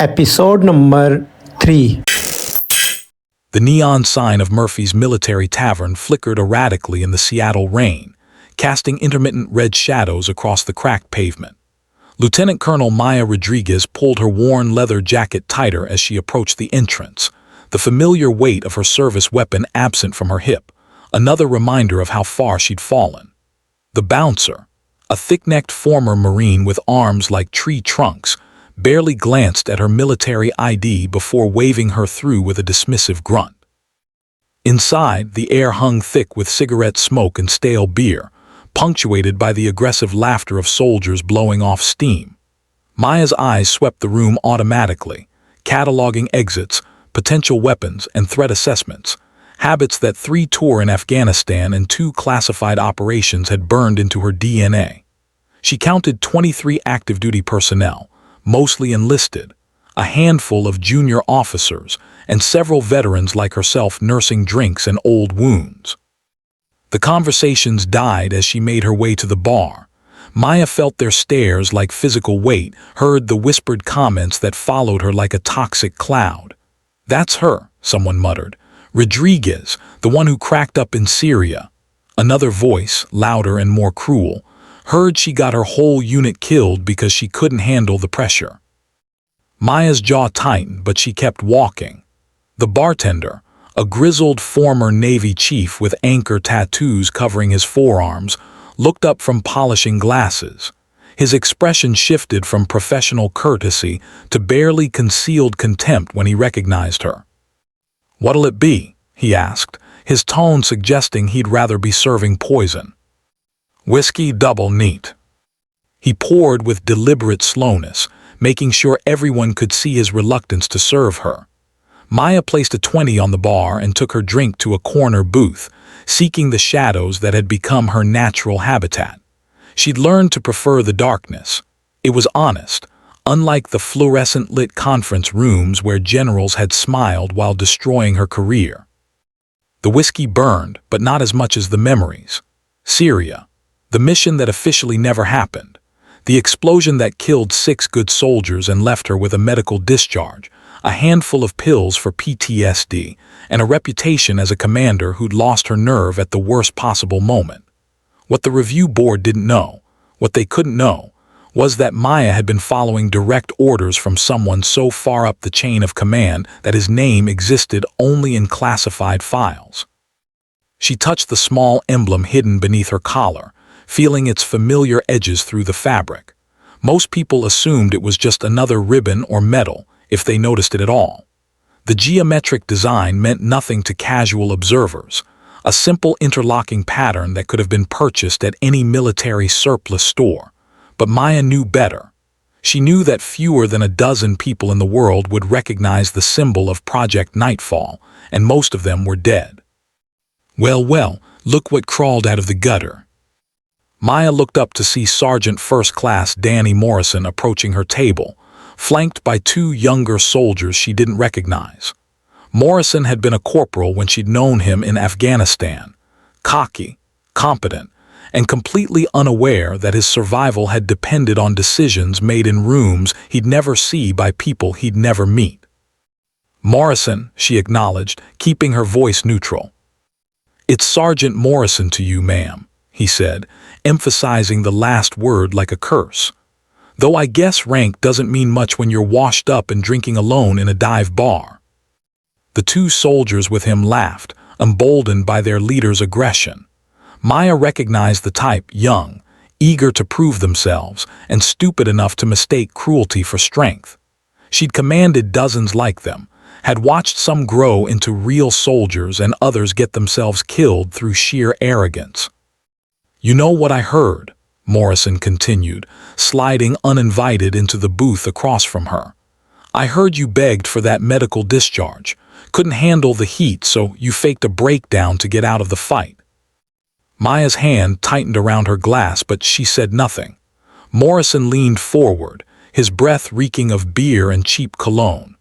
Episode number 3. The neon sign of Murphy's Military Tavern flickered erratically in the Seattle rain, casting intermittent red shadows across the cracked pavement. Lieutenant Colonel Maya Rodriguez pulled her worn leather jacket tighter as she approached the entrance, the familiar weight of her service weapon absent from her hip, another reminder of how far she'd fallen. The bouncer, a thick-necked former Marine with arms like tree trunks, barely glanced at her military ID before waving her through with a dismissive grunt. Inside, the air hung thick with cigarette smoke and stale beer, punctuated by the aggressive laughter of soldiers blowing off steam. Maya's eyes swept the room automatically, cataloging exits, potential weapons, and threat assessments, habits that 3 tours in Afghanistan and 2 classified operations had burned into her DNA. She counted 23 active-duty personnel, mostly enlisted, a handful of junior officers, and several veterans like herself nursing drinks and old wounds. The conversations died as she made her way to the bar. Maya felt their stares like physical weight, heard the whispered comments that followed her like a toxic cloud. "That's her," someone muttered. "Rodriguez, the one who cracked up in Syria." Another voice, louder and more cruel, heard she got her whole unit killed because she couldn't handle the pressure. Maya's jaw tightened, but she kept walking. The bartender, a grizzled former Navy chief with anchor tattoos covering his forearms, looked up from polishing glasses. His expression shifted from professional courtesy to barely concealed contempt when he recognized her. "What'll it be?" he asked, his tone suggesting he'd rather be serving poison. "Whiskey double neat." He poured with deliberate slowness, making sure everyone could see his reluctance to serve her. Maya placed a 20 on the bar and took her drink to a corner booth, seeking the shadows that had become her natural habitat. She'd learned to prefer the darkness. It was honest, unlike the fluorescent-lit conference rooms where generals had smiled while destroying her career. The whiskey burned, but not as much as the memories. Syria, the mission that officially never happened, the explosion that killed 6 good soldiers and left her with a medical discharge, a handful of pills for PTSD, and a reputation as a commander who'd lost her nerve at the worst possible moment. What the review board didn't know, what they couldn't know, was that Maya had been following direct orders from someone so far up the chain of command that his name existed only in classified files. She touched the small emblem hidden beneath her collar, feeling its familiar edges through the fabric. Most people assumed it was just another ribbon or medal, if they noticed it at all. The geometric design meant nothing to casual observers, a simple interlocking pattern that could have been purchased at any military surplus store. But Maya knew better. She knew that fewer than a dozen people in the world would recognize the symbol of Project Nightfall, and most of them were dead. Well, look what crawled out of the gutter. Maya looked up to see Sergeant First Class Danny Morrison approaching her table, flanked by 2 younger soldiers she didn't recognize. Morrison had been a corporal when she'd known him in Afghanistan, cocky, competent, and completely unaware that his survival had depended on decisions made in rooms he'd never see by people he'd never meet. "Morrison," she acknowledged, keeping her voice neutral. "It's Sergeant Morrison to you, ma'am," he said, emphasizing the last word like a curse. "Though I guess rank doesn't mean much when you're washed up and drinking alone in a dive bar." The 2 soldiers with him laughed, emboldened by their leader's aggression. Maya recognized the type, young, eager to prove themselves, and stupid enough to mistake cruelty for strength. She'd commanded dozens like them, had watched some grow into real soldiers and others get themselves killed through sheer arrogance. "You know what I heard," Morrison continued, sliding uninvited into the booth across from her. "I heard you begged for that medical discharge, couldn't handle the heat, so you faked a breakdown to get out of the fight." Maya's hand tightened around her glass, but she said nothing. Morrison leaned forward, his breath reeking of beer and cheap cologne.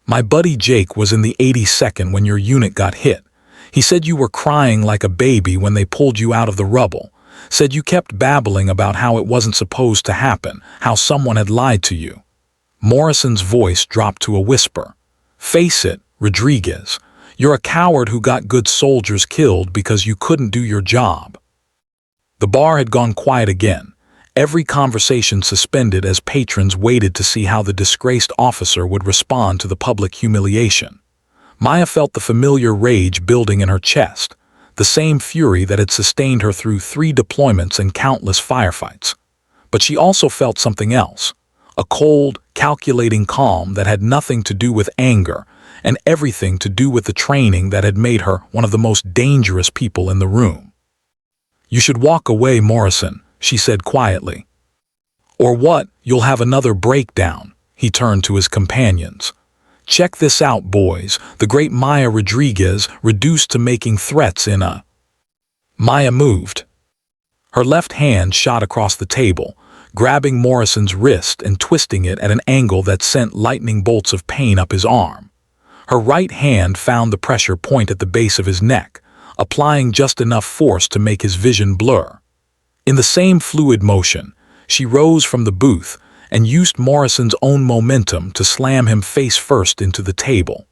"My buddy Jake was in the 82nd when your unit got hit. He said you were crying like a baby when they pulled you out of the rubble. Said you kept babbling about how it wasn't supposed to happen, how someone had lied to you." Morrison's voice dropped to a whisper. Face it, Rodriguez. You're a coward who got good soldiers killed because you couldn't do your job. The bar had gone quiet again, every conversation suspended as patrons waited to see how the disgraced officer would respond to the public humiliation. Maya felt the familiar rage building in her chest, the same fury that had sustained her through 3 deployments and countless firefights. But she also felt something else, a cold, calculating calm that had nothing to do with anger and everything to do with the training that had made her one of the most dangerous people in the room. You should walk away, Morrison, she said quietly. Or what, you'll have another breakdown, he turned to his companions. Check this out, boys, the great Maya Rodriguez reduced to making threats in a... Maya moved. Her left hand shot across the table, grabbing Morrison's wrist and twisting it at an angle that sent lightning bolts of pain up his arm. Her right hand found the pressure point at the base of his neck, applying just enough force to make his vision blur. In the same fluid motion, she rose from the booth and used Morrison's own momentum to slam him face first into the table.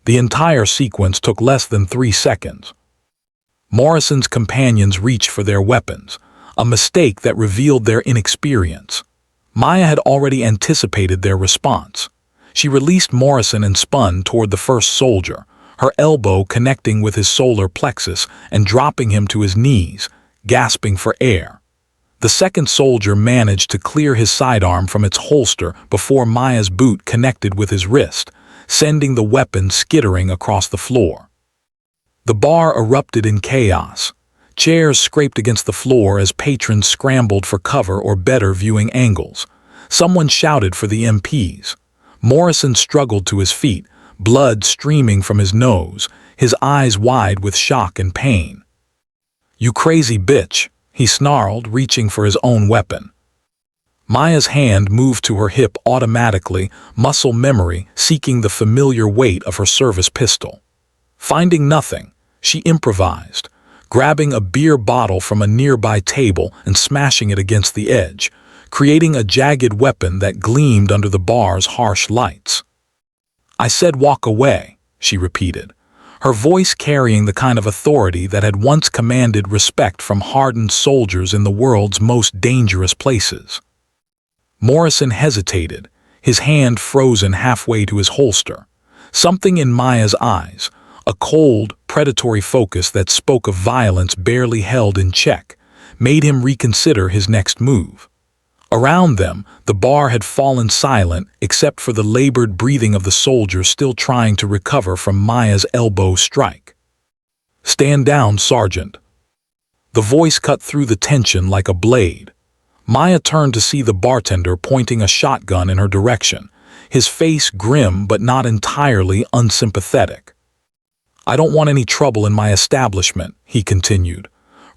The entire sequence took less than 3 seconds. Morrison's companions reached for their weapons, a mistake that revealed their inexperience. Maya had already anticipated their response. She released Morrison and spun toward the first soldier, her elbow connecting with his solar plexus and dropping him to his knees, gasping for air. The second soldier managed to clear his sidearm from its holster before Maya's boot connected with his wrist, sending the weapon skittering across the floor. The bar erupted in chaos. Chairs scraped against the floor as patrons scrambled for cover or better viewing angles. Someone shouted for the MPs. Morrison struggled to his feet, blood streaming from his nose, his eyes wide with shock and pain. You crazy bitch, he snarled, reaching for his own weapon. Maya's hand moved to her hip automatically, muscle memory seeking the familiar weight of her service pistol. Finding nothing, she improvised, grabbing a beer bottle from a nearby table and smashing it against the edge, creating a jagged weapon that gleamed under the bar's harsh lights. I said walk away, she repeated, her voice carrying the kind of authority that had once commanded respect from hardened soldiers in the world's most dangerous places. Morrison hesitated, his hand frozen halfway to his holster. Something in Maya's eyes, a cold, predatory focus that spoke of violence barely held in check, made him reconsider his next move. Around them, the bar had fallen silent except for the labored breathing of the soldier still trying to recover from Maya's elbow strike. Stand down, Sergeant. The voice cut through the tension like a blade. Maya turned to see the bartender pointing a shotgun in her direction, his face grim but not entirely unsympathetic. I don't want any trouble in my establishment, he continued.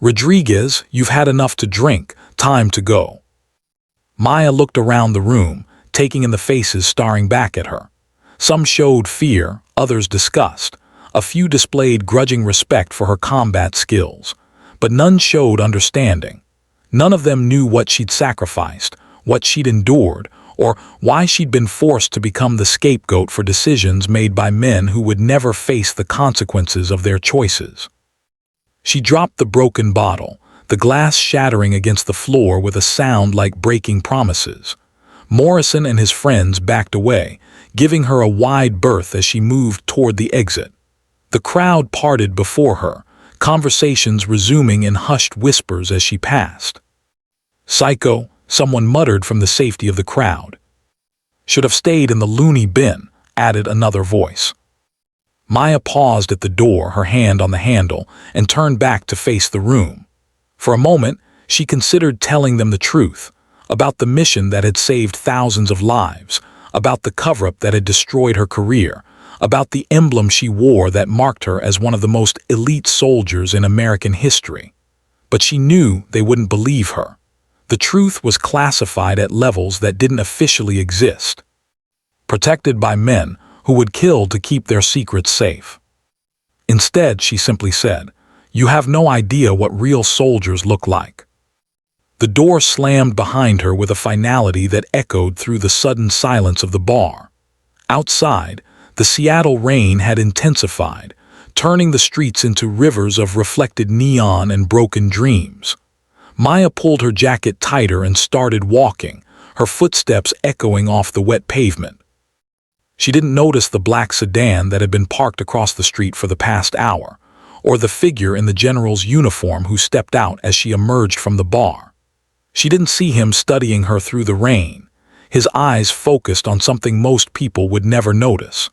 Rodriguez, you've had enough to drink, time to go. Maya looked around the room, taking in the faces staring back at her. Some showed fear, others disgust. A few displayed grudging respect for her combat skills. But none showed understanding. None of them knew what she'd sacrificed, what she'd endured, or why she'd been forced to become the scapegoat for decisions made by men who would never face the consequences of their choices. She dropped the broken bottle, the glass shattering against the floor with a sound like breaking promises. Morrison and his friends backed away, giving her a wide berth as she moved toward the exit. The crowd parted before her, conversations resuming in hushed whispers as she passed. Psycho, someone muttered from the safety of the crowd. Should have stayed in the loony bin, added another voice. Maya paused at the door, her hand on the handle, and turned back to face the room. For a moment, she considered telling them the truth, about the mission that had saved thousands of lives, about the cover-up that had destroyed her career, about the emblem she wore that marked her as one of the most elite soldiers in American history. But she knew they wouldn't believe her. The truth was classified at levels that didn't officially exist, protected by men who would kill to keep their secrets safe. Instead, she simply said, "You have no idea what real soldiers look like." The door slammed behind her with a finality that echoed through the sudden silence of the bar. Outside, the Seattle rain had intensified, turning the streets into rivers of reflected neon and broken dreams. Maya pulled her jacket tighter and started walking, her footsteps echoing off the wet pavement. She didn't notice the black sedan that had been parked across the street for the past hour, or the figure in the general's uniform who stepped out as she emerged from the bar. She didn't see him studying her through the rain, his eyes focused on something most people would never notice.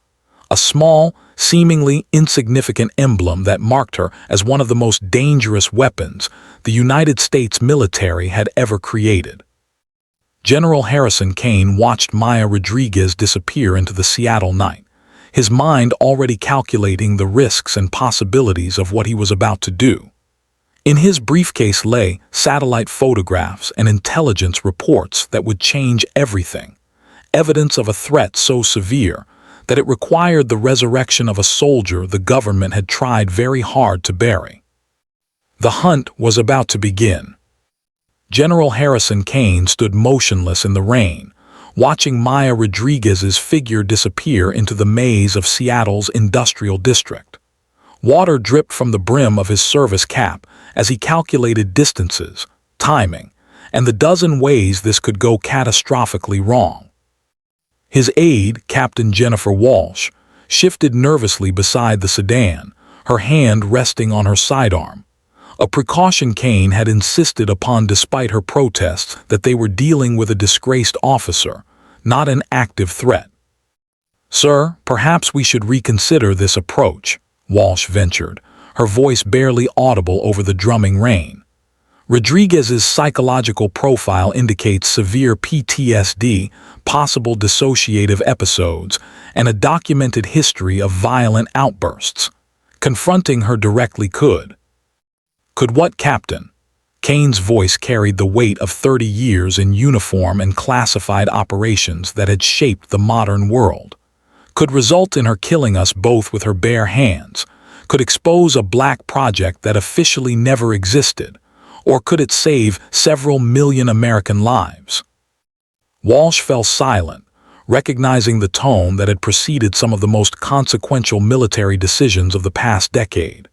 A small, seemingly insignificant emblem that marked her as one of the most dangerous weapons the United States military had ever created. General Harrison Kane watched Maya Rodriguez disappear into the Seattle night, his mind already calculating the risks and possibilities of what he was about to do. In his briefcase lay satellite photographs and intelligence reports that would change everything, evidence of a threat so severe that it required the resurrection of a soldier the government had tried very hard to bury. The hunt was about to begin. General Harrison Kane stood motionless in the rain, watching Maya Rodriguez's figure disappear into the maze of Seattle's industrial district. Water dripped from the brim of his service cap as he calculated distances, timing, and the dozen ways this could go catastrophically wrong. His aide, Captain Jennifer Walsh, shifted nervously beside the sedan, her hand resting on her sidearm, a precaution Kane had insisted upon despite her protests that they were dealing with a disgraced officer, not an active threat. "Sir, perhaps we should reconsider this approach," Walsh ventured, her voice barely audible over the drumming rain. Rodriguez's psychological profile indicates severe PTSD, possible dissociative episodes, and a documented history of violent outbursts. Confronting her directly could. Could what, Captain? Kane's voice carried the weight of 30 years in uniform and classified operations that had shaped the modern world. Could result in her killing us both with her bare hands, could expose a black project that officially never existed, or could it save several million American lives? Walsh fell silent, recognizing the tone that had preceded some of the most consequential military decisions of the past decade.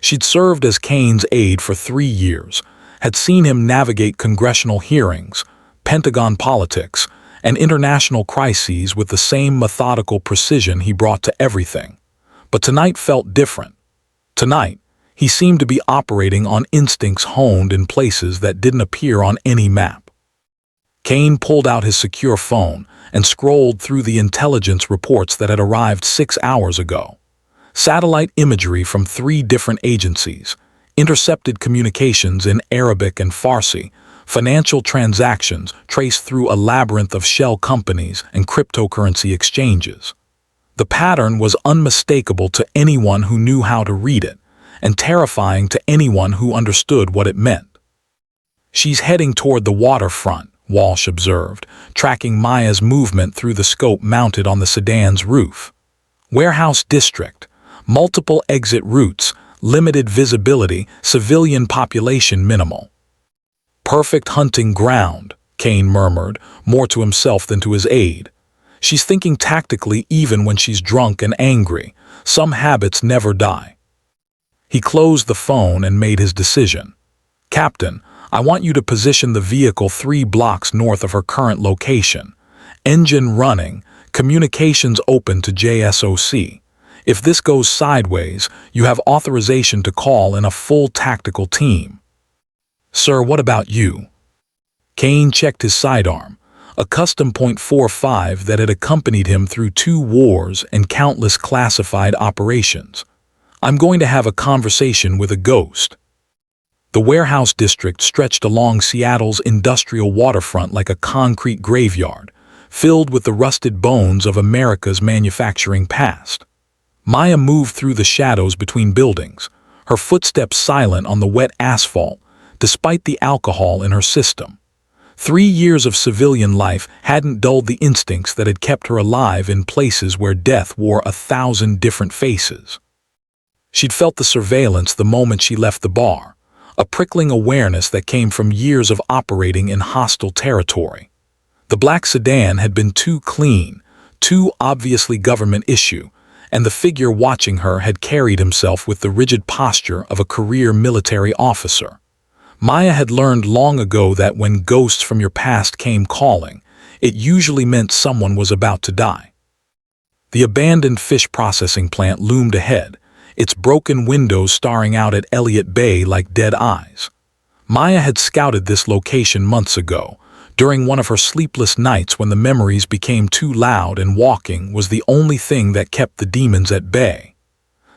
She'd served as Kane's aide for 3 years, had seen him navigate congressional hearings, Pentagon politics, and international crises with the same methodical precision he brought to everything. But tonight felt different. Tonight, he seemed to be operating on instincts honed in places that didn't appear on any map. Kane pulled out his secure phone and scrolled through the intelligence reports that had arrived 6 hours ago. Satellite imagery from 3 different agencies, intercepted communications in Arabic and Farsi, financial transactions traced through a labyrinth of shell companies and cryptocurrency exchanges. The pattern was unmistakable to anyone who knew how to read it, and terrifying to anyone who understood what it meant. "She's heading toward the waterfront," Walsh observed, tracking Maya's movement through the scope mounted on the sedan's roof. "Warehouse district, multiple exit routes, limited visibility, civilian population minimal." "Perfect hunting ground," Kane murmured, more to himself than to his aide. "She's thinking tactically even when she's drunk and angry. Some habits never die." He closed the phone and made his decision. "Captain, I want you to position the vehicle 3 blocks north of her current location. Engine running, communications open to JSOC. If this goes sideways, you have authorization to call in a full tactical team." "Sir, what about you?" Kane checked his sidearm, a custom .45 that had accompanied him through 2 wars and countless classified operations. "I'm going to have a conversation with a ghost." The warehouse district stretched along Seattle's industrial waterfront like a concrete graveyard, filled with the rusted bones of America's manufacturing past. Maya moved through the shadows between buildings, her footsteps silent on the wet asphalt, despite the alcohol in her system. 3 years of civilian life hadn't dulled the instincts that had kept her alive in places where death wore 1,000 different faces. She'd felt the surveillance the moment she left the bar, a prickling awareness that came from years of operating in hostile territory. The black sedan had been too clean, too obviously government issue, and the figure watching her had carried himself with the rigid posture of a career military officer. Maya had learned long ago that when ghosts from your past came calling, it usually meant someone was about to die. The abandoned fish processing plant loomed ahead, its broken windows staring out at Elliott Bay like dead eyes. Maya had scouted this location months ago, during one of her sleepless nights when the memories became too loud and walking was the only thing that kept the demons at bay.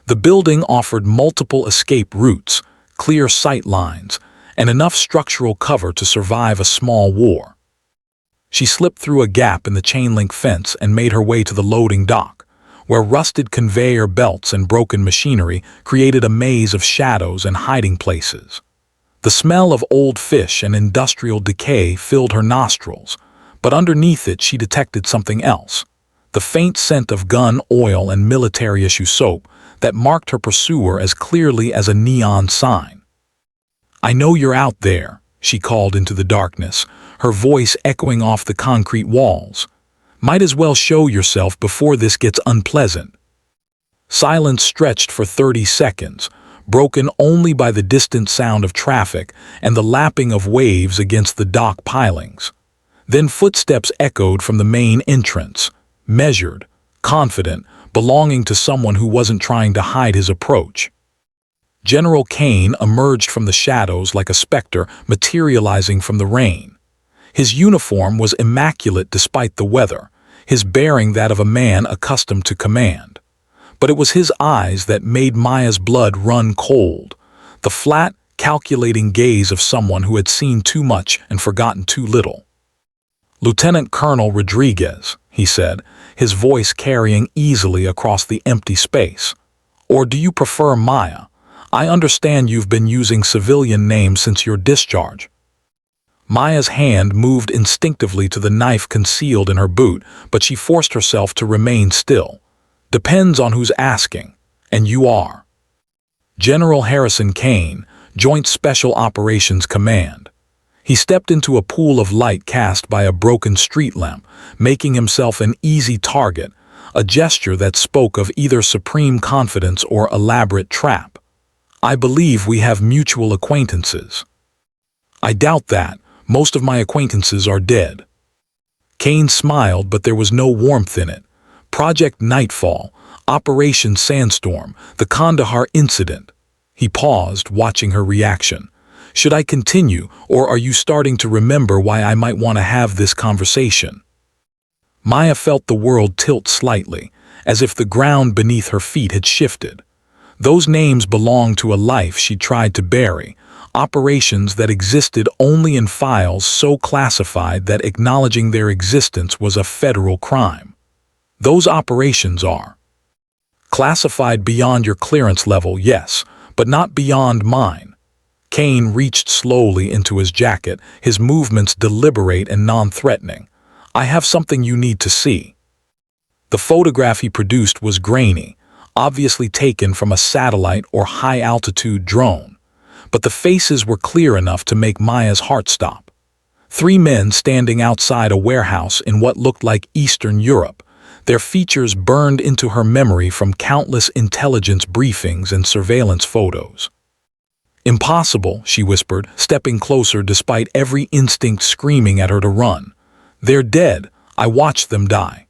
The building offered multiple escape routes, clear sight lines, and enough structural cover to survive a small war. She slipped through a gap in the chain-link fence and made her way to the loading dock, where rusted conveyor belts and broken machinery created a maze of shadows and hiding places. The smell of old fish and industrial decay filled her nostrils, but underneath it she detected something else, the faint scent of gun, oil, and military-issue soap that marked her pursuer as clearly as a neon sign. "I know you're out there," she called into the darkness, her voice echoing off the concrete walls. "Might as well show yourself before this gets unpleasant." Silence stretched for 30 seconds, broken only by the distant sound of traffic and the lapping of waves against the dock pilings. Then footsteps echoed from the main entrance, measured, confident, belonging to someone who wasn't trying to hide his approach. General Kane emerged from the shadows like a specter materializing from the rain. His uniform was immaculate despite the weather, his bearing that of a man accustomed to command. But it was his eyes that made Maya's blood run cold, the flat, calculating gaze of someone who had seen too much and forgotten too little. "Lieutenant Colonel Rodriguez," he said, his voice carrying easily across the empty space. "Or do you prefer Maya? I understand you've been using civilian names since your discharge." Maya's hand moved instinctively to the knife concealed in her boot, but she forced herself to remain still. "Depends on who's asking, and you are." General Harrison Kane, Joint Special Operations Command. He stepped into a pool of light cast by a broken street lamp, making himself an easy target, a gesture that spoke of either supreme confidence or elaborate trap. "I believe we have mutual acquaintances." "I doubt that. Most of my acquaintances are dead." Kane smiled, but there was no warmth in it. Project Nightfall, Operation Sandstorm, the Kandahar incident. He paused, watching her reaction. "Should I continue, or are you starting to remember why I might want to have this conversation?" Maya felt the world tilt slightly, as if the ground beneath her feet had shifted. Those names belonged to a life she tried to bury, operations that existed only in files so classified that acknowledging their existence was a federal crime. Those operations are classified beyond your clearance level, yes, but not beyond mine. Kane reached slowly into his jacket, his movements deliberate and non-threatening. "I have something you need to see." The photograph he produced was grainy, obviously taken from a satellite or high-altitude drone, but the faces were clear enough to make Maya's heart stop. 3 men standing outside a warehouse in what looked like Eastern Europe, their features burned into her memory from countless intelligence briefings and surveillance photos. "Impossible," she whispered, stepping closer despite every instinct screaming at her to run. "They're dead. I watched them die."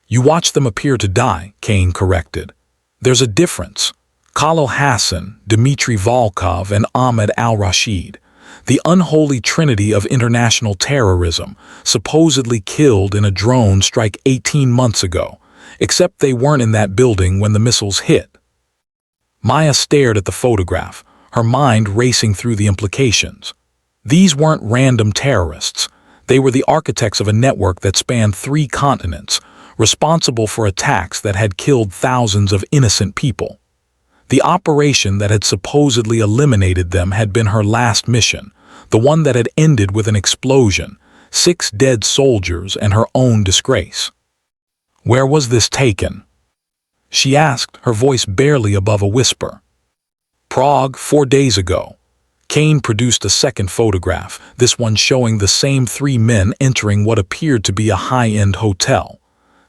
"You watched them appear to die," Kane corrected. "There's a difference. Khalil Hassan, Dmitry Volkov, and Ahmed al-Rashid, the unholy trinity of international terrorism, supposedly killed in a drone strike 18 months ago, except they weren't in that building when the missiles hit." Maya stared at the photograph, her mind racing through the implications. These weren't random terrorists. They were the architects of a network that spanned 3 continents, responsible for attacks that had killed thousands of innocent people. The operation that had supposedly eliminated them had been her last mission, the one that had ended with an explosion, 6 dead soldiers, and her own disgrace. "Where was this taken?" she asked, her voice barely above a whisper. "Prague, 4 days ago." Kane produced a second photograph, this one showing the same three men entering what appeared to be a high-end hotel.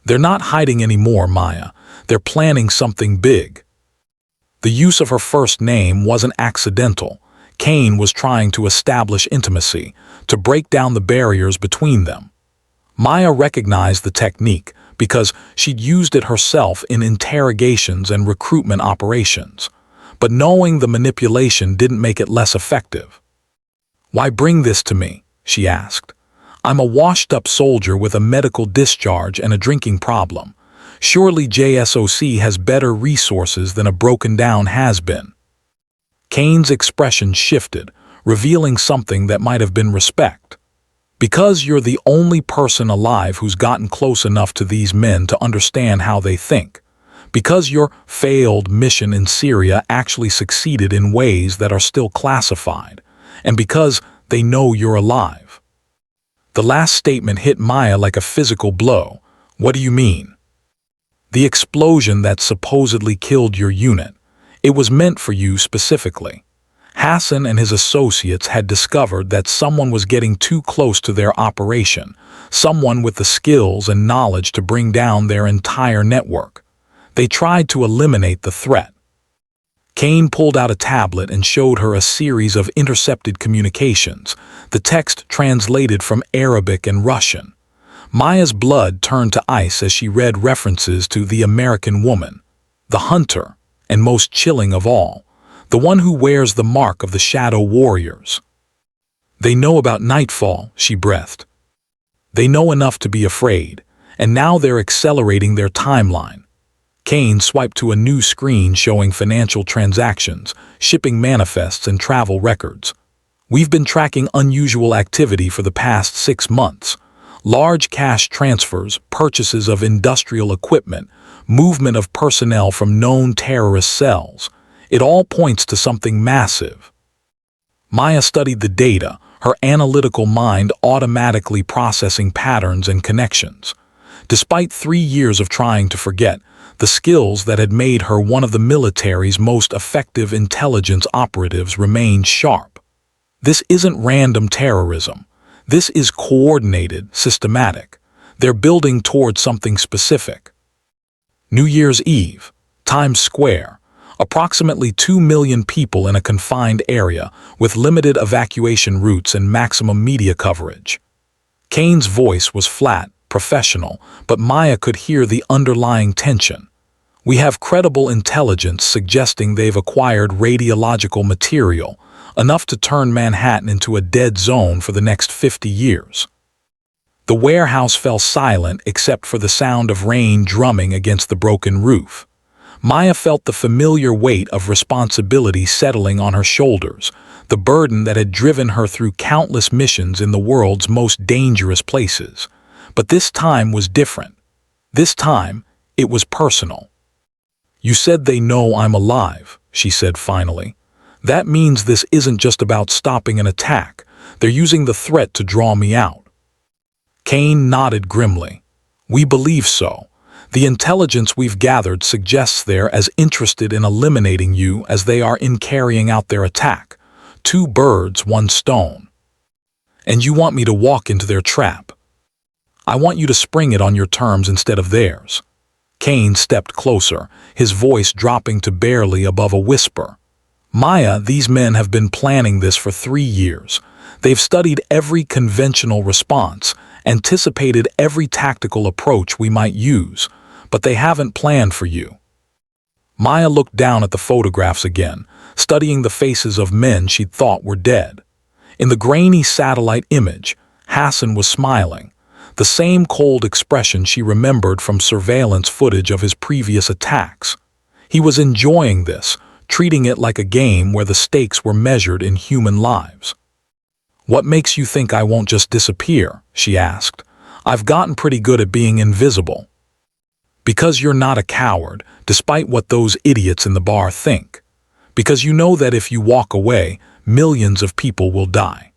They're not hiding anymore, Maya. They're planning something big. The use of her first name wasn't accidental. Kane was trying to establish intimacy, to break down the barriers between them. Maya recognized the technique because she'd used it herself in interrogations and recruitment operations. But knowing the manipulation didn't make it less effective. "Why bring this to me?" she asked. "I'm a washed-up soldier with a medical discharge and a drinking problem. Surely JSOC has better resources than a broken-down has-been." Kane's expression shifted, revealing something that might have been respect. "Because you're the only person alive who's gotten close enough to these men to understand how they think. Because your failed mission in Syria actually succeeded in ways that are still classified. And because they know you're alive." The last statement hit Maya like a physical blow. "What do you mean?" "The explosion that supposedly killed your unit. It was meant for you specifically. Hassan and his associates had discovered that someone was getting too close to their operation, someone with the skills and knowledge to bring down their entire network. They tried to eliminate the threat." Kane pulled out a tablet and showed her a series of intercepted communications, the text translated from Arabic and Russian. Maya's blood turned to ice as she read references to the American woman, the hunter, and most chilling of all, the one who wears the mark of the shadow warriors. "They know about Nightfall," she breathed. "They know enough to be afraid, and now they're accelerating their timeline." Kane swiped to a new screen showing financial transactions, shipping manifests, and travel records. "We've been tracking unusual activity for the past 6 months. Large cash transfers, purchases of industrial equipment, movement of personnel from known terrorist cells. It all points to something massive." Maya studied the data, her analytical mind automatically processing patterns and connections. Despite 3 years of trying to forget, the skills that had made her one of the military's most effective intelligence operatives remained sharp. This isn't random terrorism. This is coordinated, systematic. They're building towards something specific. New Year's Eve, Times Square. Approximately 2 million people in a confined area with limited evacuation routes and maximum media coverage. Kane's voice was flat, professional, but Maya could hear the underlying tension. "We have credible intelligence suggesting they've acquired radiological material, enough to turn Manhattan into a dead zone for the next 50 years. The warehouse fell silent except for the sound of rain drumming against the broken roof. Maya felt the familiar weight of responsibility settling on her shoulders, the burden that had driven her through countless missions in the world's most dangerous places. But this time was different. This time, it was personal. "You said they know I'm alive," she said finally. "That means this isn't just about stopping an attack. They're using the threat to draw me out." Kane nodded grimly. "We believe so. The intelligence we've gathered suggests they're as interested in eliminating you as they are in carrying out their attack. 2 birds, 1 stone. And you want me to walk into their trap. I want you to spring it on your terms instead of theirs." Kane stepped closer, his voice dropping to barely above a whisper. "Maya, these men have been planning this for 3 years. They've studied every conventional response, anticipated every tactical approach we might use, but they haven't planned for you." Maya looked down at the photographs again, studying the faces of men she'd thought were dead. In the grainy satellite image, Hassan was smiling, the same cold expression she remembered from surveillance footage of his previous attacks. He was enjoying this, treating it like a game where the stakes were measured in human lives. "What makes you think I won't just disappear?" she asked. "I've gotten pretty good at being invisible." "Because you're not a coward, despite what those idiots in the bar think. Because you know that if you walk away, millions of people will die.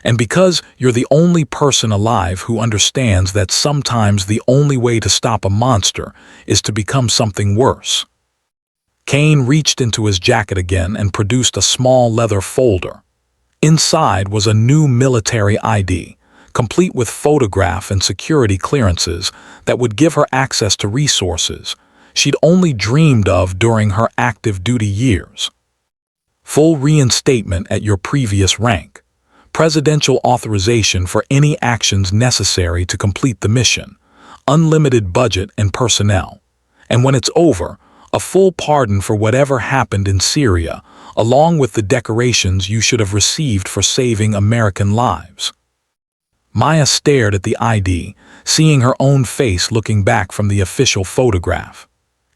And because you're the only person alive who understands that sometimes the only way to stop a monster is to become something worse." Kane reached into his jacket again and produced a small leather folder. Inside was a new military ID, complete with photograph and security clearances that would give her access to resources she'd only dreamed of during her active duty years. Full reinstatement at your previous rank, presidential authorization for any actions necessary to complete the mission, unlimited budget and personnel, and when it's over, a full pardon for whatever happened in Syria, along with the decorations you should have received for saving American lives. Maya stared at the ID, seeing her own face looking back from the official photograph.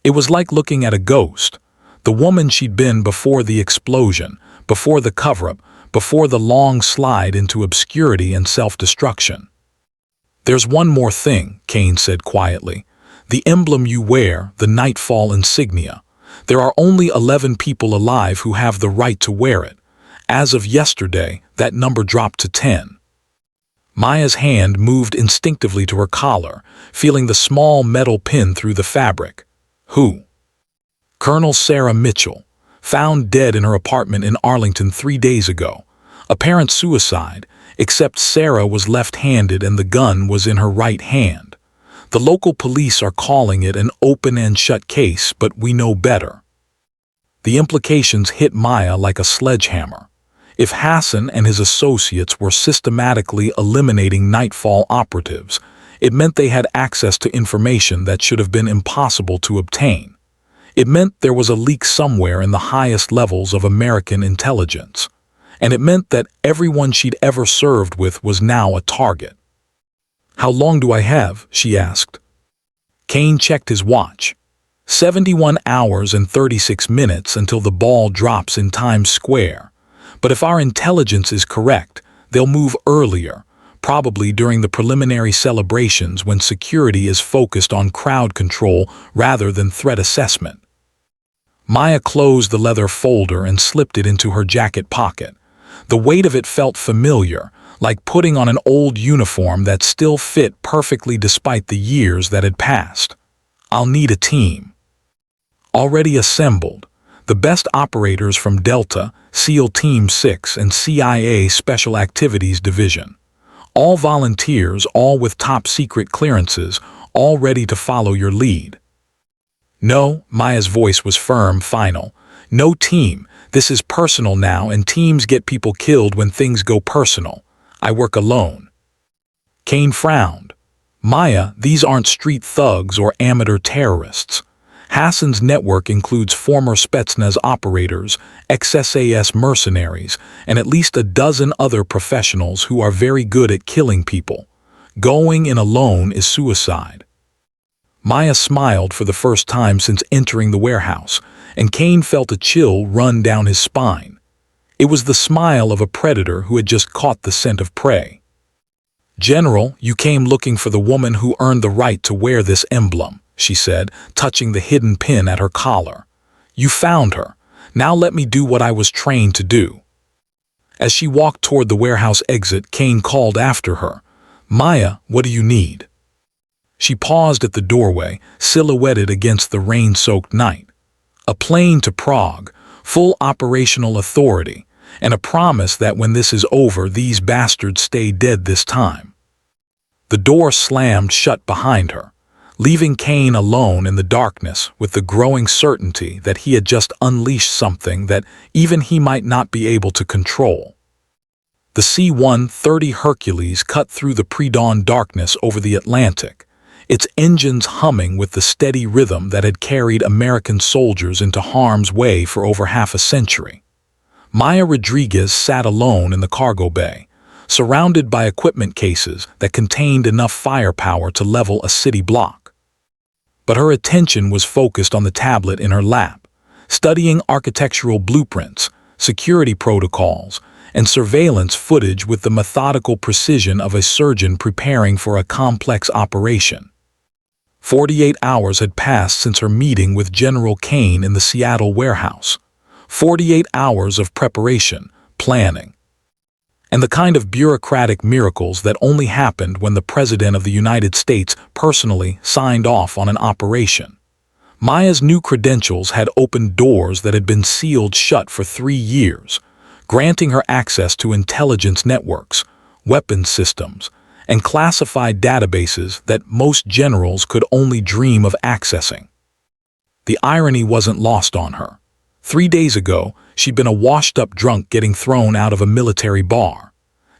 It was like looking at a ghost, the woman she'd been before the explosion, before the cover-up, before the long slide into obscurity and self-destruction. "There's one more thing," Kane said quietly. "The emblem you wear, the Nightfall insignia. There are only 11 people alive who have the right to wear it. As of yesterday, that number dropped to 10. Maya's hand moved instinctively to her collar, feeling the small metal pin through the fabric. Who? Colonel Sarah Mitchell, found dead in her apartment in Arlington 3 days ago. Apparent suicide, except Sarah was left-handed and the gun was in her right hand. The local police are calling it an open and shut case, but we know better." The implications hit Maya like a sledgehammer. If Hassan and his associates were systematically eliminating Nightfall operatives, it meant they had access to information that should have been impossible to obtain. It meant there was a leak somewhere in the highest levels of American intelligence. And it meant that everyone she'd ever served with was now a target. "How long do I have?" she asked. Kane checked his watch. 71 hours and 36 minutes until the ball drops in Times Square. But if our intelligence is correct, they'll move earlier, probably during the preliminary celebrations when security is focused on crowd control rather than threat assessment. Maya closed the leather folder and slipped it into her jacket pocket. The weight of it felt familiar, like putting on an old uniform that still fit perfectly despite the years that had passed. "I'll need a team." Already assembled, the best operators from Delta, SEAL Team 6 and CIA Special Activities Division. All volunteers, all with top-secret clearances, all ready to follow your lead. "No," Maya's voice was firm, final. "No team. This is personal now, and teams get people killed when things go personal. I work alone." Kane frowned. "Maya, these aren't street thugs or amateur terrorists. Hassan's network includes former Spetsnaz operators, ex-SAS mercenaries, and at least a dozen other professionals who are very good at killing people. Going in alone is suicide." Maya smiled for the first time since entering the warehouse, and Kane felt a chill run down his spine. It was the smile of a predator who had just caught the scent of prey. "General, you came looking for the woman who earned the right to wear this emblem," she said, touching the hidden pin at her collar. "You found her. Now let me do what I was trained to do." As she walked toward the warehouse exit, Kane called after her. "Maya, what do you need?" She paused at the doorway, silhouetted against the rain-soaked night. "A plane to Prague, full operational authority, and a promise that when this is over, these bastards stay dead this time." The door slammed shut behind her, leaving Kane alone in the darkness with the growing certainty that he had just unleashed something that even he might not be able to control. The C-130 Hercules cut through the pre-dawn darkness over the Atlantic, its engines humming with the steady rhythm that had carried American soldiers into harm's way for over half a century. Maya Rodriguez sat alone in the cargo bay, surrounded by equipment cases that contained enough firepower to level a city block. But her attention was focused on the tablet in her lap, studying architectural blueprints, security protocols, and surveillance footage with the methodical precision of a surgeon preparing for a complex operation. 48 hours had passed since her meeting with General Kane in the Seattle warehouse. 48 hours of preparation, planning, and the kind of bureaucratic miracles that only happened when the President of the United States personally signed off on an operation. Maya's new credentials had opened doors that had been sealed shut for 3 years. granting her access to intelligence networks, weapons systems, and classified databases that most generals could only dream of accessing. The irony wasn't lost on her. 3 days ago, she'd been a washed-up drunk getting thrown out of a military bar.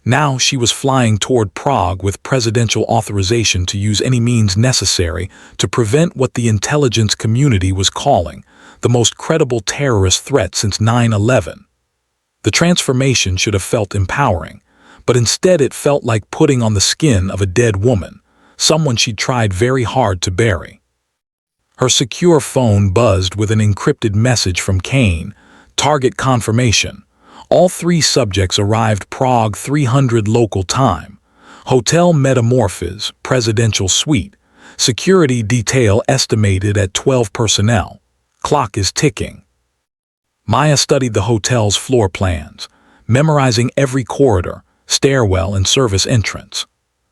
Now she was flying toward Prague with presidential authorization to use any means necessary to prevent what the intelligence community was calling the most credible terrorist threat since 9/11. The transformation should have felt empowering, but instead it felt like putting on the skin of a dead woman, someone she'd tried very hard to bury. Her secure phone buzzed with an encrypted message from Kane, target confirmation. All 3 subjects arrived Prague 300 local time. Hotel Metamorphose, presidential suite. Security detail estimated at 12 personnel. Clock is ticking. Maya studied the hotel's floor plans, memorizing every corridor, stairwell, and service entrance.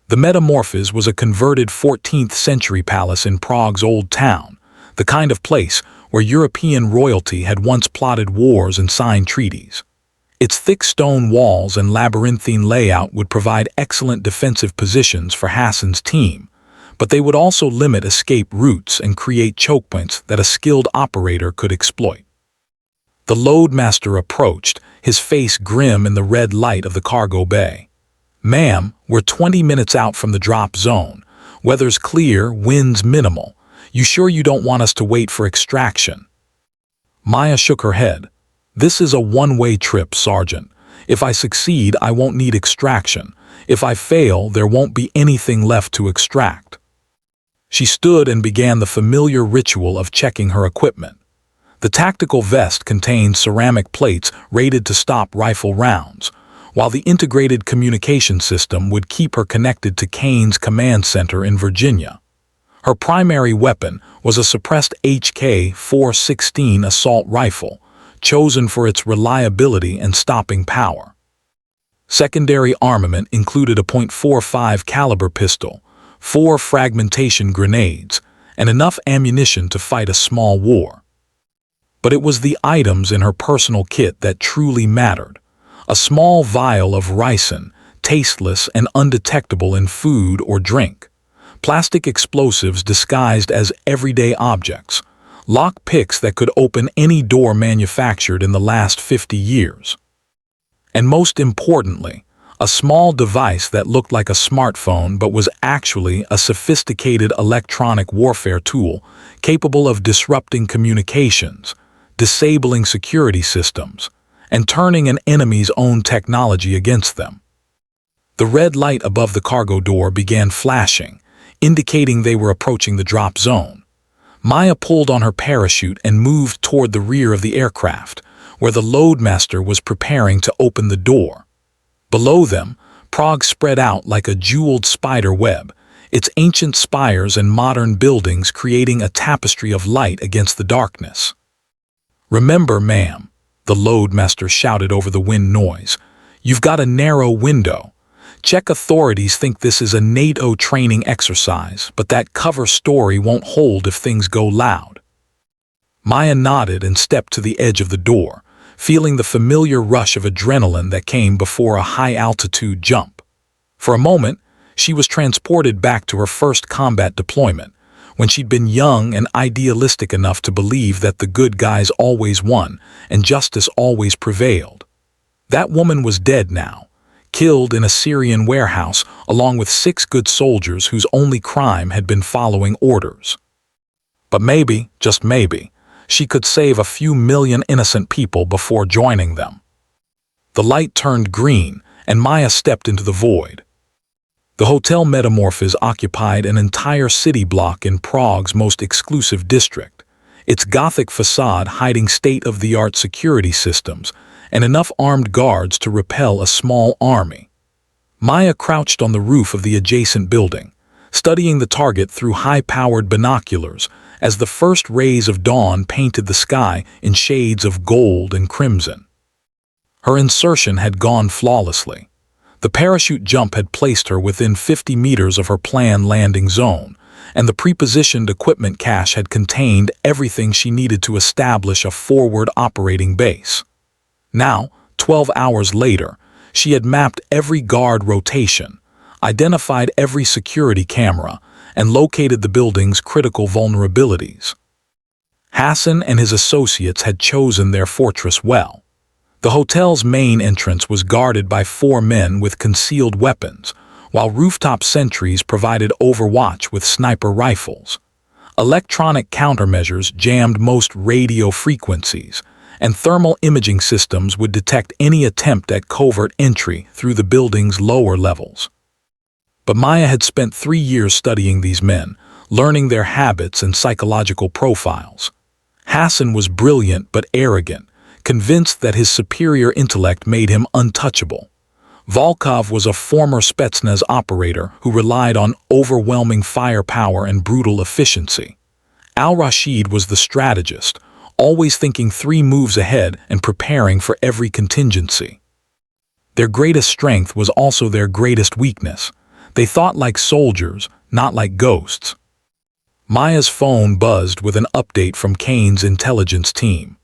The Metamorphose was a converted 14th century palace in Prague's old town, the kind of place where European royalty had once plotted wars and signed treaties. Its thick stone walls and labyrinthine layout would provide excellent defensive positions for Hassan's team, but they would also limit escape routes and create choke points that a skilled operator could exploit. The loadmaster approached, his face grim in the red light of the cargo bay. "Ma'am, we're 20 minutes out from the drop zone. Weather's clear, winds minimal. You sure you don't want us to wait for extraction?" Maya shook her head. "This is a one-way trip, Sergeant. If I succeed, I won't need extraction. If I fail, there won't be anything left to extract." She stood and began the familiar ritual of checking her equipment. The tactical vest contained ceramic plates rated to stop rifle rounds, while the integrated communication system would keep her connected to Kane's command center in Virginia. Her primary weapon was a suppressed HK-416 assault rifle, chosen for its reliability and stopping power. Secondary armament included a .45 caliber pistol, 4 fragmentation grenades, and enough ammunition to fight a small war. But it was the items in her personal kit that truly mattered. A small vial of ricin, tasteless and undetectable in food or drink. Plastic explosives disguised as everyday objects. Lock picks that could open any door manufactured in the last 50 years. And most importantly, a small device that looked like a smartphone but was actually a sophisticated electronic warfare tool capable of disrupting communications, disabling security systems, and turning an enemy's own technology against them. The red light above the cargo door began flashing, indicating they were approaching the drop zone. Maya pulled on her parachute and moved toward the rear of the aircraft, where the loadmaster was preparing to open the door. Below them, Prague spread out like a jeweled spider web, its ancient spires and modern buildings creating a tapestry of light against the darkness. "Remember, ma'am," the loadmaster shouted over the wind noise, "you've got a narrow window. Czech authorities think this is a NATO training exercise, but that cover story won't hold if things go loud." Maya nodded and stepped to the edge of the door, feeling the familiar rush of adrenaline that came before a high-altitude jump. For a moment, she was transported back to her first combat deployment, when she'd been young and idealistic enough to believe that the good guys always won and justice always prevailed. That woman was dead now, killed in a Syrian warehouse along with 6 good soldiers whose only crime had been following orders. But maybe, just maybe, she could save a few million innocent people before joining them. The light turned green, and Maya stepped into the void. The Hotel Metamorphose occupied an entire city block in Prague's most exclusive district, its Gothic facade hiding state-of-the-art security systems and enough armed guards to repel a small army. Maya crouched on the roof of the adjacent building, studying the target through high-powered binoculars as the first rays of dawn painted the sky in shades of gold and crimson. Her insertion had gone flawlessly. The parachute jump had placed her within 50 meters of her planned landing zone, and the prepositioned equipment cache had contained everything she needed to establish a forward operating base. Now, 12 hours later, she had mapped every guard rotation, identified every security camera, and located the building's critical vulnerabilities. Hassan and his associates had chosen their fortress well. The hotel's main entrance was guarded by 4 men with concealed weapons, while rooftop sentries provided overwatch with sniper rifles. Electronic countermeasures jammed most radio frequencies, and thermal imaging systems would detect any attempt at covert entry through the building's lower levels. But Maya had spent 3 years studying these men, learning their habits and psychological profiles. Hassan was brilliant but arrogant, convinced that his superior intellect made him untouchable. Volkov was a former Spetsnaz operator who relied on overwhelming firepower and brutal efficiency. Al-Rashid was the strategist, always thinking 3 moves ahead and preparing for every contingency. Their greatest strength was also their greatest weakness. They thought like soldiers, not like ghosts. Maya's phone buzzed with an update from Kane's intelligence team.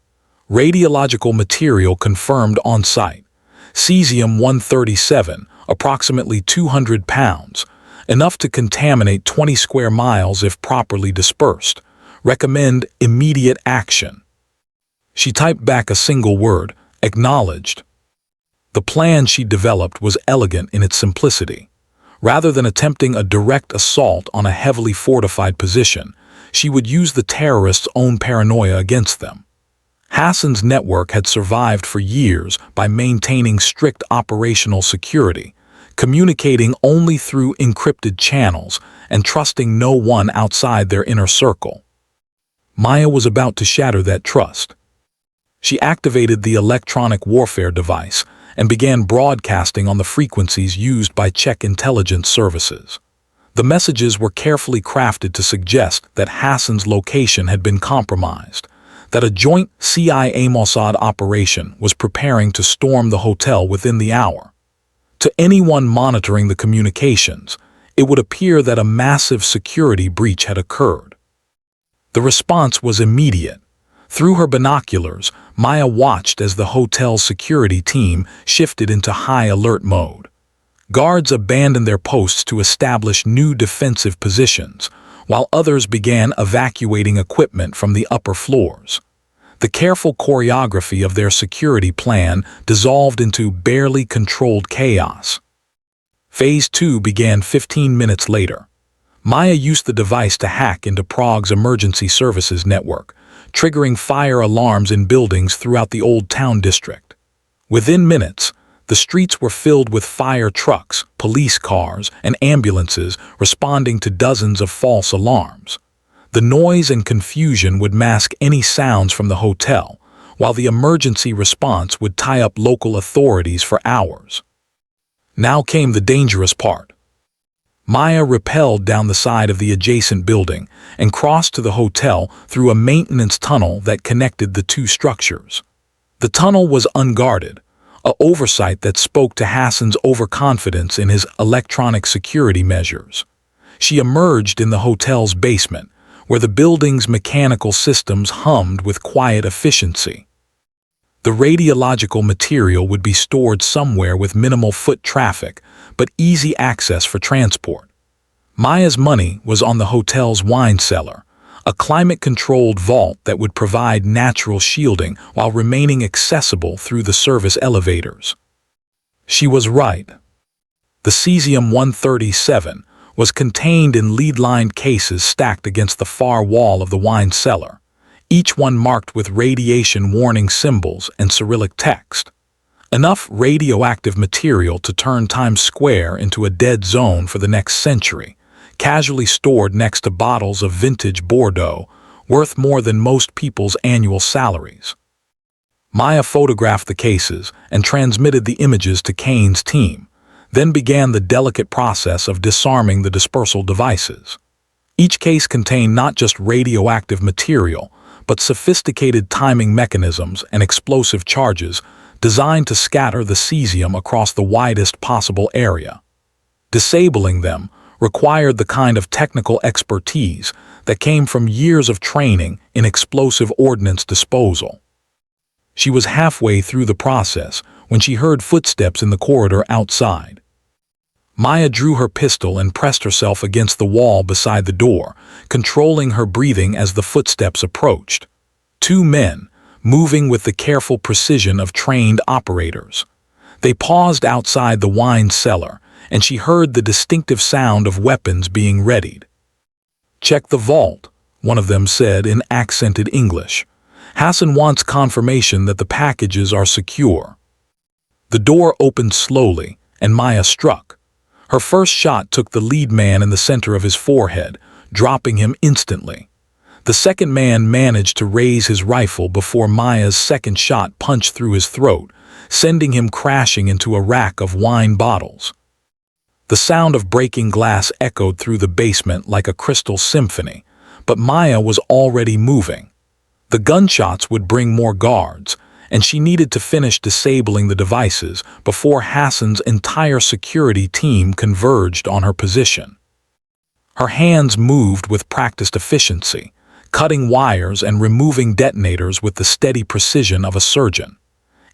Radiological material confirmed on site. Cesium-137, approximately 200 pounds, enough to contaminate 20 square miles if properly dispersed. Recommend immediate action. She typed back a single word, acknowledged. The plan she developed was elegant in its simplicity. Rather than attempting a direct assault on a heavily fortified position, she would use the terrorists' own paranoia against them. Hassan's network had survived for years by maintaining strict operational security, communicating only through encrypted channels and trusting no one outside their inner circle. Maya was about to shatter that trust. She activated the electronic warfare device and began broadcasting on the frequencies used by Czech intelligence services. The messages were carefully crafted to suggest that Hassan's location had been compromised, that a joint CIA-Mossad operation was preparing to storm the hotel within the hour. To anyone monitoring the communications, it would appear that a massive security breach had occurred. The response was immediate. Through her binoculars, Maya watched as the hotel's security team shifted into high alert mode. Guards abandoned their posts to establish new defensive positions, while others began evacuating equipment from the upper floors. The careful choreography of their security plan dissolved into barely controlled chaos. Phase 2 began 15 minutes later. Maya used the device to hack into Prague's emergency services network, triggering fire alarms in buildings throughout the Old Town district. Within minutes, the streets were filled with fire trucks, police cars, and ambulances responding to dozens of false alarms. The noise and confusion would mask any sounds from the hotel, while the emergency response would tie up local authorities for hours. Now came the dangerous part. Maya rappelled down the side of the adjacent building and crossed to the hotel through a maintenance tunnel that connected the 2 structures. The tunnel was unguarded, an oversight that spoke to Hassan's overconfidence in his electronic security measures. She emerged in the hotel's basement, where the building's mechanical systems hummed with quiet efficiency. The radiological material would be stored somewhere with minimal foot traffic, but easy access for transport. Maya's money was on the hotel's wine cellar, a climate-controlled vault that would provide natural shielding while remaining accessible through the service elevators. She was right. The Cesium-137 was contained in lead-lined cases stacked against the far wall of the wine cellar, each one marked with radiation warning symbols and Cyrillic text. Enough radioactive material to turn Times Square into a dead zone for the next century, casually stored next to bottles of vintage Bordeaux, worth more than most people's annual salaries. Maya photographed the cases and transmitted the images to Kane's team, then began the delicate process of disarming the dispersal devices. Each case contained not just radioactive material, but sophisticated timing mechanisms and explosive charges designed to scatter the cesium across the widest possible area. Disabling them required the kind of technical expertise that came from years of training in explosive ordnance disposal. She was halfway through the process when she heard footsteps in the corridor outside. Maya drew her pistol and pressed herself against the wall beside the door, controlling her breathing as the footsteps approached. Two men, moving with the careful precision of trained operators. They paused outside the wine cellar, and she heard the distinctive sound of weapons being readied. "Check the vault," one of them said in accented English. "Hassan wants confirmation that the packages are secure." The door opened slowly, and Maya struck. Her first shot took the lead man in the center of his forehead, dropping him instantly. The second man managed to raise his rifle before Maya's second shot punched through his throat, sending him crashing into a rack of wine bottles. The sound of breaking glass echoed through the basement like a crystal symphony, but Maya was already moving. The gunshots would bring more guards, and she needed to finish disabling the devices before Hassan's entire security team converged on her position. Her hands moved with practiced efficiency, cutting wires and removing detonators with the steady precision of a surgeon.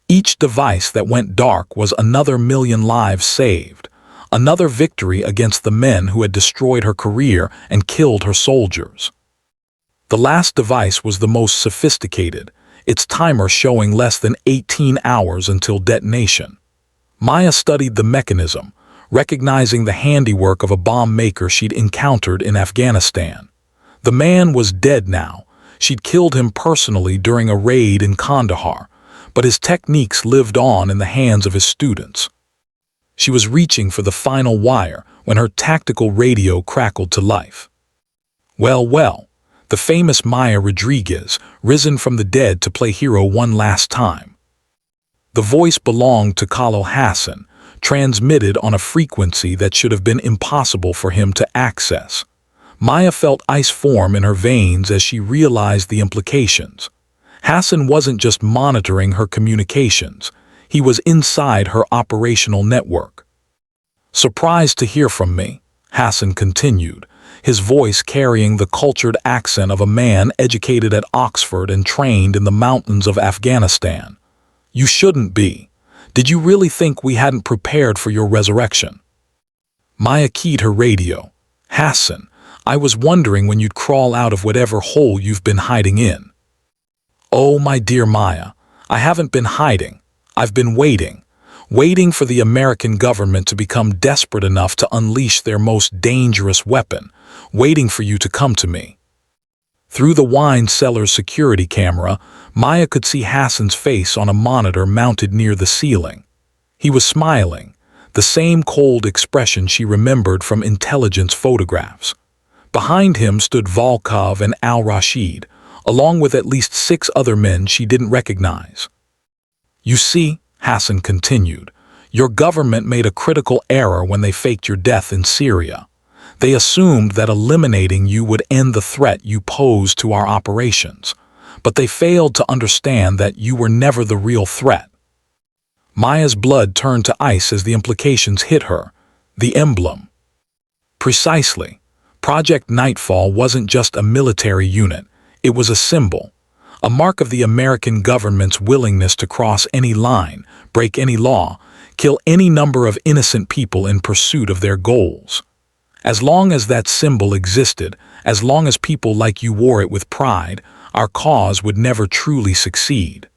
Each device that went dark was another million lives saved, another victory against the men who had destroyed her career and killed her soldiers. The last device was the most sophisticated, its timer showing less than 18 hours until detonation. Maya studied the mechanism, recognizing the handiwork of a bomb maker she'd encountered in Afghanistan. The man was dead now. She'd killed him personally during a raid in Kandahar, but his techniques lived on in the hands of his students. She was reaching for the final wire when her tactical radio crackled to life. Well, the famous Maya Rodriguez, risen from the dead to play hero one last time. The voice belonged to Khalil Hassan, transmitted on a frequency that should have been impossible for him to access. Maya felt ice form in her veins as she realized the implications. Hassan wasn't just monitoring her communications, he was inside her operational network. "Surprised to hear from me," Hassan continued, his voice carrying the cultured accent of a man educated at Oxford and trained in the mountains of Afghanistan. "You shouldn't be. Did you really think we hadn't prepared for your resurrection?" Maya keyed her radio. "Hassan, I was wondering when you'd crawl out of whatever hole you've been hiding in." "Oh, my dear Maya, I haven't been hiding. I've been waiting for the American government to become desperate enough to unleash their most dangerous weapon, waiting for you to come to me." Through the wine cellar's security camera, Maya could see Hassan's face on a monitor mounted near the ceiling. He was smiling, the same cold expression she remembered from intelligence photographs. Behind him stood Volkov and Al-Rashid, along with at least 6 other men she didn't recognize. "You see," Hassan continued, "your government made a critical error when they faked your death in Syria. They assumed that eliminating you would end the threat you posed to our operations, but they failed to understand that you were never the real threat." Maya's blood turned to ice as the implications hit her. The Emblem. Precisely. Project Nightfall wasn't just a military unit, it was a symbol. A mark of the American government's willingness to cross any line, break any law, kill any number of innocent people in pursuit of their goals. As long as that symbol existed, as long as people like you wore it with pride, our cause would never truly succeed.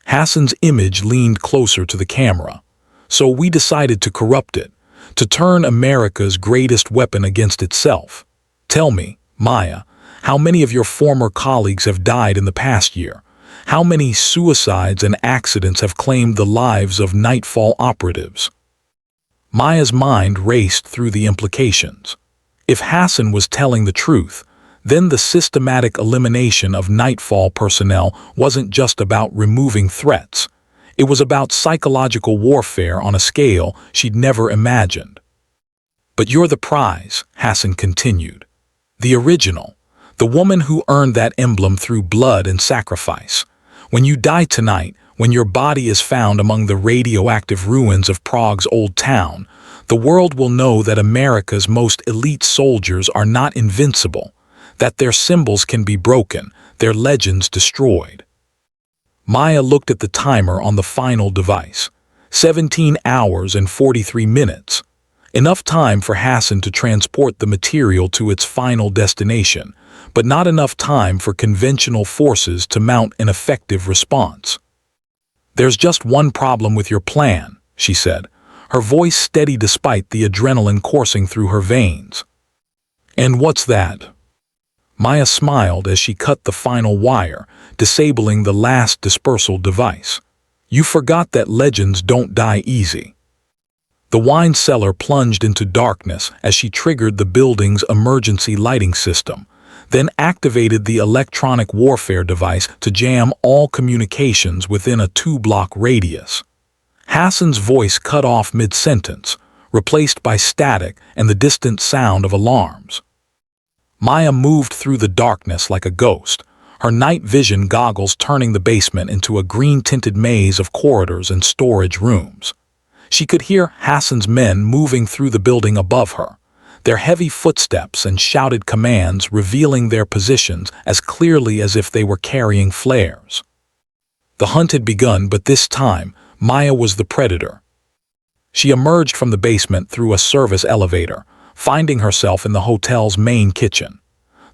Hassan's image leaned closer to the camera. So we decided to corrupt it, to turn America's greatest weapon against itself. Tell me, Maya, how many of your former colleagues have died in the past year? How many suicides and accidents have claimed the lives of Nightfall operatives? Maya's mind raced through the implications. If Hassan was telling the truth, then the systematic elimination of Nightfall personnel wasn't just about removing threats. It was about psychological warfare on a scale she'd never imagined. "But you're the prize," Hassan continued. "The original. The woman who earned that emblem through blood and sacrifice. When you die tonight, when your body is found among the radioactive ruins of Prague's old town, the world will know that America's most elite soldiers are not invincible, that their symbols can be broken, their legends destroyed." Maya looked at the timer on the final device. 17 hours and 43 minutes. Enough time for Hassan to transport the material to its final destination, but not enough time for conventional forces to mount an effective response. "There's just one problem with your plan," she said, her voice steady despite the adrenaline coursing through her veins. "And what's that?" Maya smiled as she cut the final wire, disabling the last dispersal device. "You forgot that legends don't die easy." The wine cellar plunged into darkness as she triggered the building's emergency lighting system, then activated the electronic warfare device to jam all communications within a 2-block radius. Hassan's voice cut off mid-sentence, replaced by static and the distant sound of alarms. Maya moved through the darkness like a ghost, her night vision goggles turning the basement into a green-tinted maze of corridors and storage rooms. She could hear Hassan's men moving through the building above her, their heavy footsteps and shouted commands revealing their positions as clearly as if they were carrying flares. The hunt had begun, but this time, Maya was the predator. She emerged from the basement through a service elevator, finding herself in the hotel's main kitchen.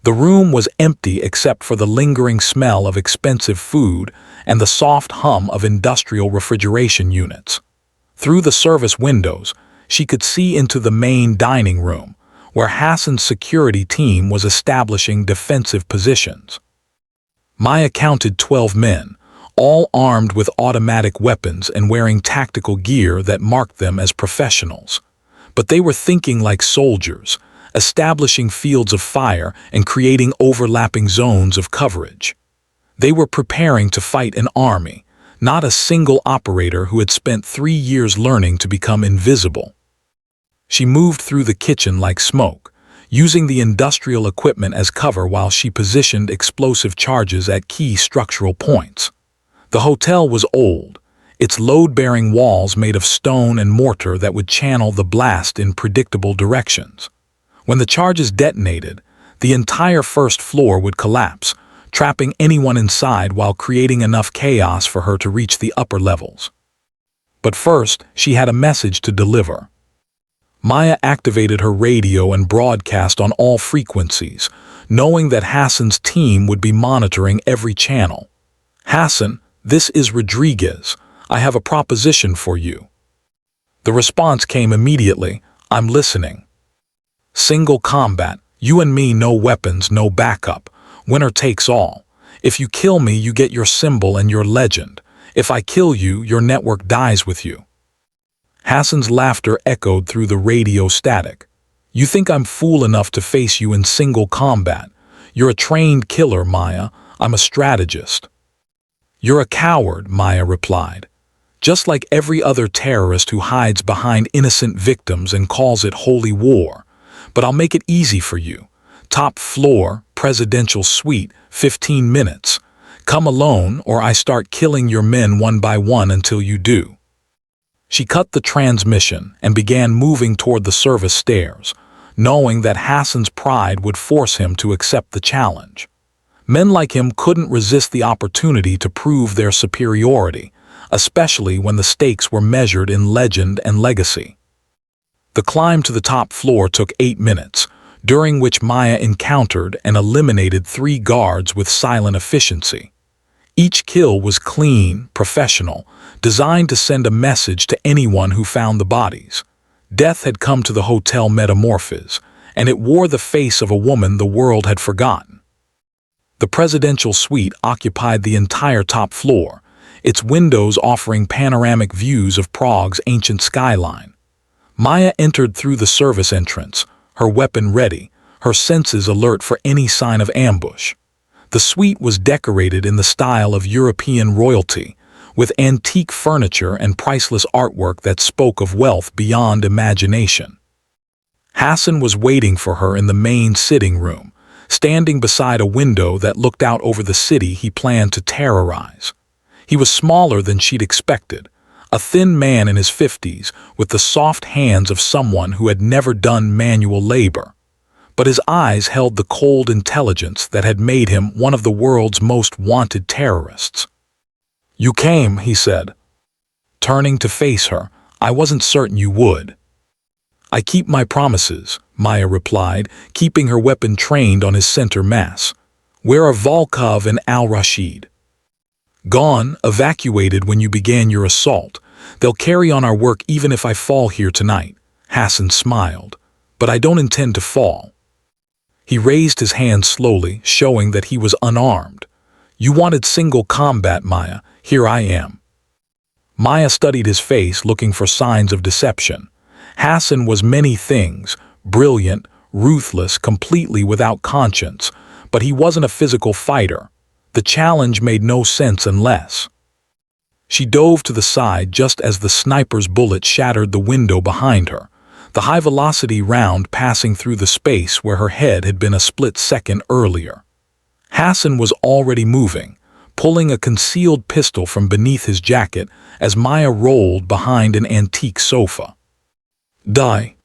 The room was empty except for the lingering smell of expensive food and the soft hum of industrial refrigeration units. Through the service windows, she could see into the main dining room, where Hassan's security team was establishing defensive positions. Maya counted 12 men, all armed with automatic weapons and wearing tactical gear that marked them as professionals. But they were thinking like soldiers, establishing fields of fire and creating overlapping zones of coverage. They were preparing to fight an army, not a single operator who had spent 3 years learning to become invisible. She moved through the kitchen like smoke, using the industrial equipment as cover while she positioned explosive charges at key structural points. The hotel was old, its load-bearing walls made of stone and mortar that would channel the blast in predictable directions. When the charges detonated, the entire first floor would collapse, trapping anyone inside while creating enough chaos for her to reach the upper levels. But first, she had a message to deliver. Maya activated her radio and broadcast on all frequencies, knowing that Hassan's team would be monitoring every channel. "Hassan, this is Rodriguez. I have a proposition for you." The response came immediately, "I'm listening." "Single combat, you and me, no weapons, no backup. Winner takes all. If you kill me, you get your symbol and your legend. If I kill you, your network dies with you." Hassan's laughter echoed through the radio static. "You think I'm fool enough to face you in single combat? You're a trained killer, Maya. I'm a strategist." "You're a coward," Maya replied. "Just like every other terrorist who hides behind innocent victims and calls it holy war. But I'll make it easy for you. Top floor, presidential suite, 15 minutes. Come alone or I start killing your men one by one until you do." She cut the transmission and began moving toward the service stairs, knowing that Hassan's pride would force him to accept the challenge. Men like him couldn't resist the opportunity to prove their superiority, especially when the stakes were measured in legend and legacy. The climb to the top floor took 8 minutes, during which Maya encountered and eliminated 3 guards with silent efficiency. Each kill was clean, professional, designed to send a message to anyone who found the bodies. Death had come to the hotel metamorphose, and it wore the face of a woman the world had forgotten. The presidential suite occupied the entire top floor, its windows offering panoramic views of Prague's ancient skyline. Maya entered through the service entrance, her weapon ready, her senses alert for any sign of ambush. The suite was decorated in the style of European royalty, with antique furniture and priceless artwork that spoke of wealth beyond imagination. Hassan was waiting for her in the main sitting room, standing beside a window that looked out over the city he planned to terrorize. He was smaller than she'd expected, a thin man in his 50s with the soft hands of someone who had never done manual labor. But his eyes held the cold intelligence that had made him one of the world's most wanted terrorists. You came, he said. Turning to face her, I wasn't certain you would. I keep my promises, Maya replied, keeping her weapon trained on his center mass. Where are Volkov and Al-Rashid? Gone, evacuated when you began your assault. They'll carry on our work even if I fall here tonight. Hassan smiled. But I don't intend to fall. He raised his hand slowly, showing that he was unarmed. You wanted single combat, Maya. Here I am. Maya studied his face, looking for signs of deception. Hassan was many things, brilliant, ruthless, completely without conscience, but he wasn't a physical fighter. The challenge made no sense unless. She dove to the side just as the sniper's bullet shattered the window behind her, the high-velocity round passing through the space where her head had been a split second earlier. Hassan was already moving, pulling a concealed pistol from beneath his jacket as Maya rolled behind an antique sofa. Die,